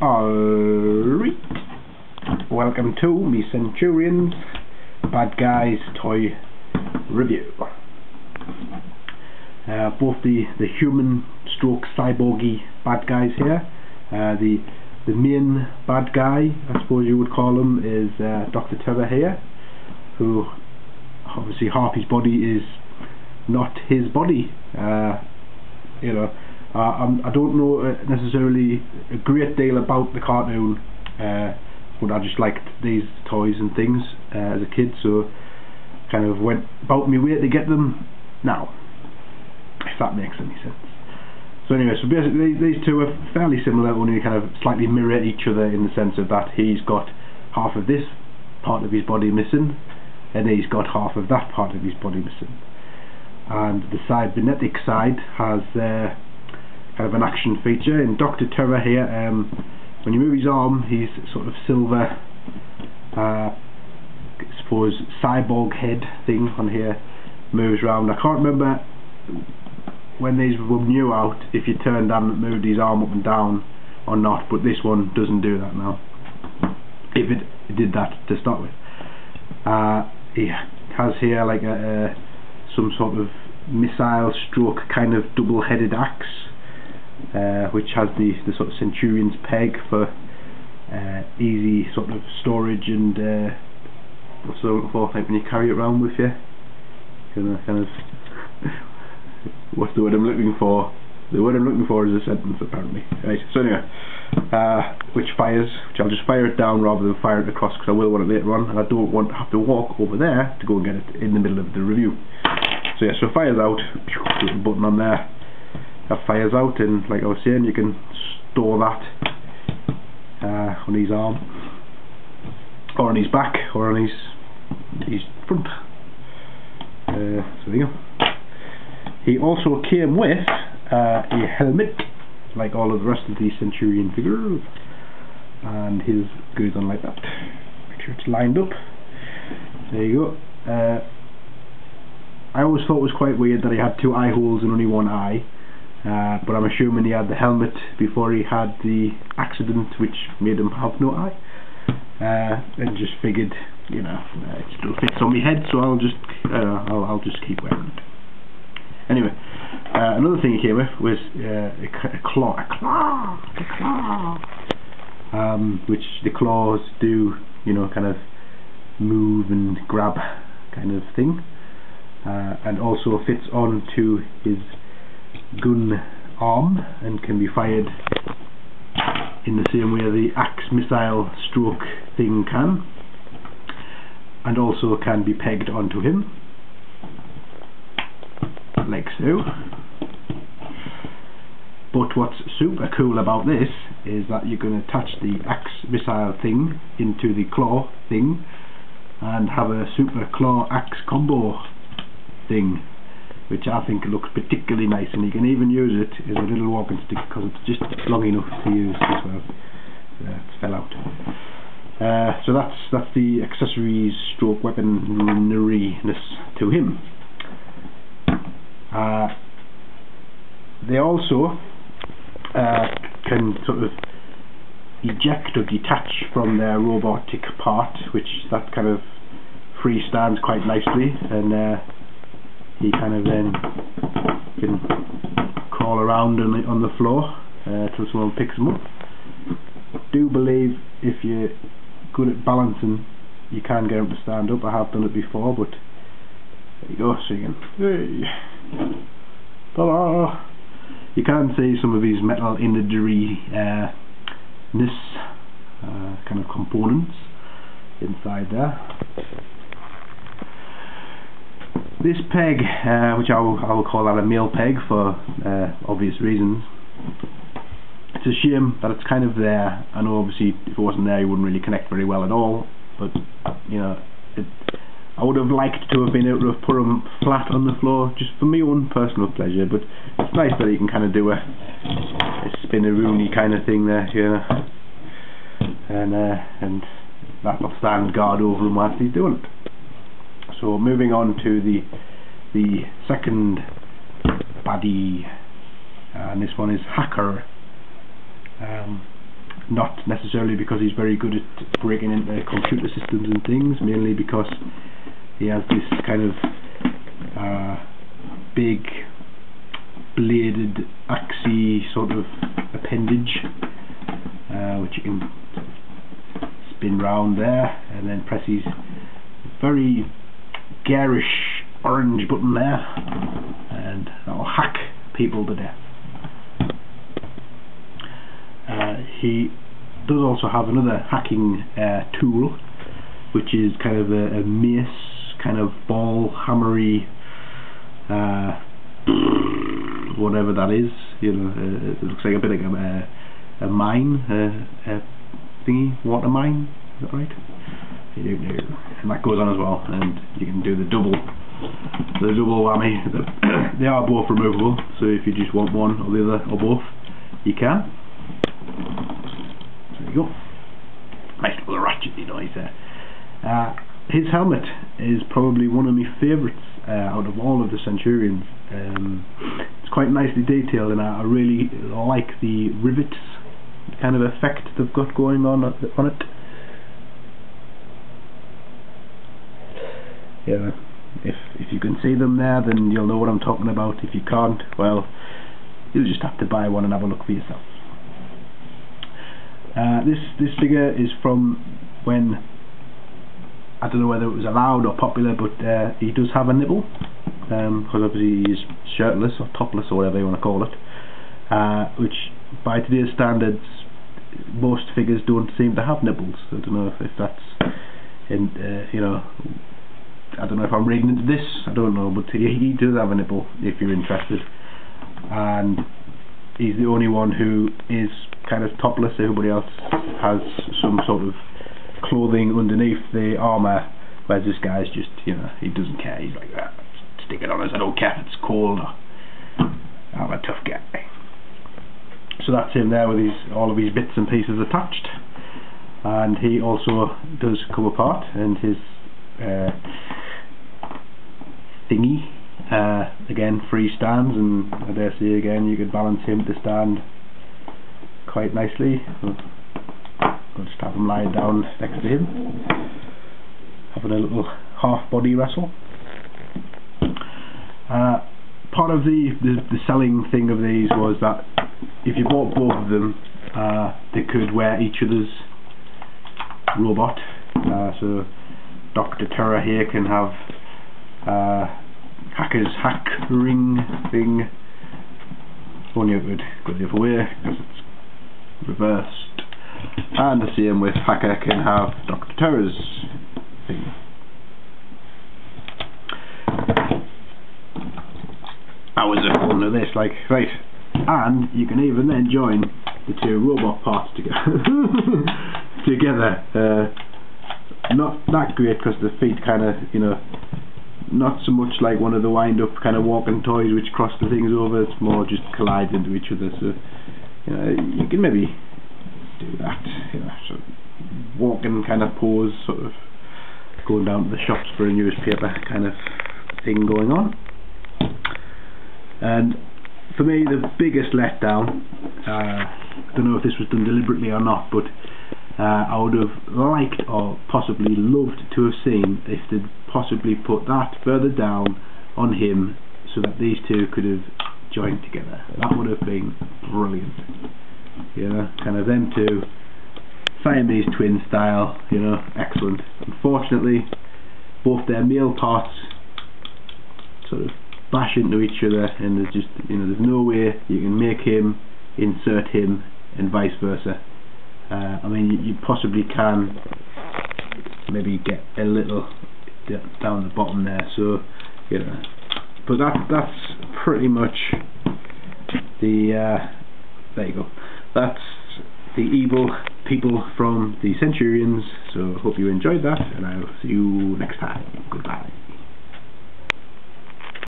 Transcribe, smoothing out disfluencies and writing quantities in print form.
Alright, welcome to me Centurions Bad Guys Toy Review. Both the human stroke cyborgy bad guys here. The main bad guy, I suppose you would call him, is Dr. Terror here, who obviously half his body is not his body. I don't know necessarily a great deal about the cartoon, but I just liked these toys and things as a kid, so kind of went about my way to get them now, if that makes any sense. So anyway, so basically these two are fairly similar, only kind of slightly mirror each other in the sense of that he's got half of this part of his body missing, and he's got half of that part of his body missing. And the cybernetic side has kind of an action feature. In Dr. Terror here, when you move his arm, he's sort of silver, I suppose, cyborg head thing on here moves around. I can't remember when these were new out if you turned and moved his arm up and down or not, but this one doesn't do that now, if it did that to start with. He has here like some sort of missile stroke kind of double-headed axe, which has the sort of centurion's peg for easy sort of storage and what's the looking for, like when you carry it around with you, kind of what's the word I'm looking for? The word I'm looking for is a sentence, apparently. Right, so anyway, which I'll just fire it down rather than fire it across, because I will want it later on, and I don't want to have to walk over there to go and get it in the middle of the review. So yeah, so it fires out, little button on there, that fires out, and like I was saying, you can store that on his arm, or on his back, or on his front. So there you go. He also came with a helmet, like all of the rest of the Centurion figures, and his goes on like that. Make sure it's lined up. There you go. I always thought it was quite weird that he had two eye holes and only one eye, but I'm assuming he had the helmet before he had the accident which made him have no eye, and just figured, it still fits on my head, so I'll just keep wearing it. Anyway, another thing he came with was a claw, which the claws do, kind of move and grab kind of thing, and also fits onto his gun arm and can be fired in the same way the axe missile stroke thing can, and also can be pegged onto him, like so. But what's super cool about this is that you can attach the axe missile thing into the claw thing and have a super claw axe combo thing, which I think looks particularly nice, and you can even use it as a little walking stick because it's just long enough to use as well. It fell out. So that's the accessories stroke weaponryness to him. They also can sort of eject or detach from their robotic part, which that kind of freestands quite nicely, and he kind of then can crawl around on the floor till someone picks him up. I do believe if you're good at balancing, you can get him to stand up. I have done it before, but there you go, so you can, hey, ta-da! You can see some of these metal imagery kind of components inside there. This peg, which I will call that a male peg for obvious reasons. It's a shame that it's kind of there. I know obviously if it wasn't there, it wouldn't really connect very well at all, but I would have liked to have been able to have put them flat on the floor, just for my own personal pleasure, but it's nice that you can kind of do a spin-a-rooney kind of thing there, and that will stand guard over him whilst he's doing it. So moving on to the second baddie, and this one is Hacker. not necessarily because he's very good at breaking into computer systems and things, mainly because he has this kind of big bladed axey sort of appendage, which you can spin round there and then press his very garish orange button there, and that'll hack people to death. He does also have another hacking tool, which is kind of a mace, kind of ball hammery, whatever that is. You know, it looks like a bit like a mine, a thingy, water mine. Is that right? And that goes on as well, and you can do the double whammy. They are both removable, so if you just want one or the other or both, you can. There you go. Nice little ratchety noise there. His helmet is probably one of my favourites out of all of the Centurions. It's quite nicely detailed, and I really like the rivets, the kind of effect they've got going on it. Yeah, if you can see them there, then you'll know what I'm talking about. If you can't, well, you'll just have to buy one and have a look for yourself. This figure is from when, I don't know whether it was allowed or popular, but he does have a nipple, because obviously he's shirtless or topless or whatever you want to call it, which by today's standards most figures don't seem to have nipples. I don't know if that's you know, I don't know if I'm reading into this, I don't know, but he does have a nipple if you're interested, and he's the only one who is kind of topless. Everybody else has some sort of clothing underneath the armour, whereas this guy's just, you know, he doesn't care. He's like, stick it on us, I don't care if it's cold, I'm a tough guy. So that's him there with all of his bits and pieces attached, and he also does come apart, and his thingy, again, free stands, and I dare say again you could balance him to stand quite nicely. I'll just have him lying down next to him, having a little half body wrestle. Part of the selling thing of these was that if you bought both of them, they could wear each other's robot. So Dr. Terror here can have Hacker's hack ring thing. Only it would go the other way because it's reversed. And the same with Hacker can have Dr. Terror's thing. That was a fun of this, like, right. And you can even then join the two robot parts together. Not that great because the feet kind of, you know, not so much like one of the wind-up kind of walking toys which cross the things over. It's more just collide into each other. So, you know, you can maybe do that, you know, sort of walking kind of pose, sort of going down to the shops for a newspaper kind of thing going on. And for me, the biggest letdown, I don't know if this was done deliberately or not, but I would have liked or possibly loved to have seen if they'd possibly put that further down on him so that these two could have joined together. That would have been brilliant. You know, kind of them two, Siamese twin style, you know, excellent. Unfortunately, both their male parts sort of bash into each other, and there's just, you know, there's no way you can make him insert him and vice versa. I mean, you possibly can maybe get a little down the bottom there, so, you know, but that's pretty much the there you go, that's the evil people from the Centurions. So hope you enjoyed that, and I'll see you next time. Goodbye.